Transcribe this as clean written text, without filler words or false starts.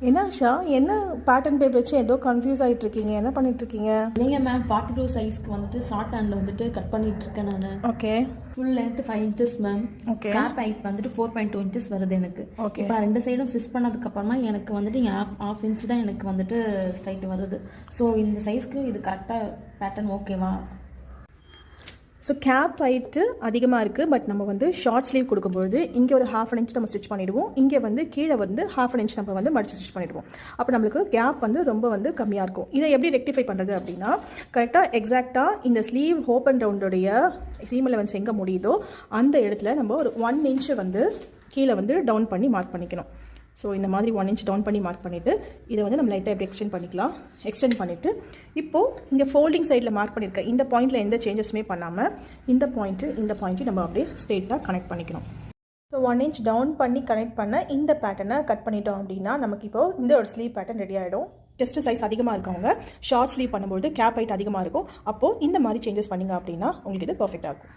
என்ன ஆஷா, என்ன pattern paper வச்சு ஏதோ கன்ஃபியூஸ் ஆகிட்டு இருக்கீங்க, என்ன பண்ணிட்டு இருக்கீங்க? இல்லைங்க மேம், 42 சைஸ்க்கு வந்துட்டு ஷார்ட் ஹேண்டில் வந்துட்டு கட் பண்ணிட்டு இருக்கேன் நான். Okay. Full length 5 inches ma'am. Okay. Cap height வந்துட்டு 4.2 inches வருது எனக்கு. ஓகே. இப்போ ரெண்டு சைடும் ஸ்டிச் பண்ணதுக்கப்புறமா எனக்கு வந்துட்டு half inch தான் எனக்கு வந்துட்டு ஸ்ட்ரைட் வருது. ஸோ இந்த சைஸ்க்கு இது கரெக்டாக பேட்டர்ன் ஓகேவா? ஸோ கேப் ஹைட்டு அதிகமாக இருக்குது, பட் நம்ம வந்து ஷார்ட் ஸ்லீவ் கொடுக்கும்போது இங்கே ஒரு 1/2 inch நம்ம ஸ்டிச் பண்ணிவிடுவோம், இங்கே வந்து கீழே வந்து 1/2 inch நம்ம வந்து மடித்து ஸ்டிச் பண்ணிவிடுவோம். அப்போ நம்மளுக்கு கேப் வந்து ரொம்ப வந்து கம்மியாக இருக்கும். இதை எப்படி ரெக்டிஃபை பண்ணுறது அப்படின்னா, கரெக்டாக எக்ஸாக்டாக இந்த ஸ்லீவ் ஓப்பன் ரவுண்டோடைய சீம் அலவன்ஸ் எங்கே முடியுதோ அந்த இடத்துல நம்ம ஒரு 1 inch வந்து கீழே வந்து டவுன் பண்ணி மார்க் பண்ணிக்கணும். ஸோ இந்த மாதிரி 1 inch டவுன் பண்ணி மார்க் பண்ணிவிட்டு இதை வந்து நம்ம லைட்டாக எப்படி எக்ஸ்டெண்ட் பண்ணிக்கலாம். எக்ஸ்டெண்ட் பண்ணிவிட்டு இப்போது இங்கே ஃபோல்டிங் சைடில் மார்க் பண்ணியிருக்க இந்த பாயிண்ட்டில் எந்த சேஞ்சஸுமே பண்ணாமல் இந்த பாயிண்ட்டு நம்ம அப்படியே ஸ்ட்ரெயிட்டாக கனெக்ட் பண்ணிக்கணும். ஸோ 1 inch டவுன் பண்ணி கனெக்ட் பண்ண இந்த பேட்டர்னை கட் பண்ணிட்டோம் அப்படின்னா நமக்கு இப்போது இந்த ஒரு ஸ்லீவ் பேட்டர்ன் ரெடி ஆகிடும். செஸ்ட் சைஸ் அதிகமாக இருக்கவங்க ஷார்ட் ஸ்லீவ் பண்ணும்போது கேப் ஹைட் அதிகமாக இருக்கும். அப்போது இந்த மாதிரி சேஞ்சஸ் பண்ணிங்க அப்படின்னா உங்களுக்கு இது பர்ஃபெக்டாக இருக்கும்.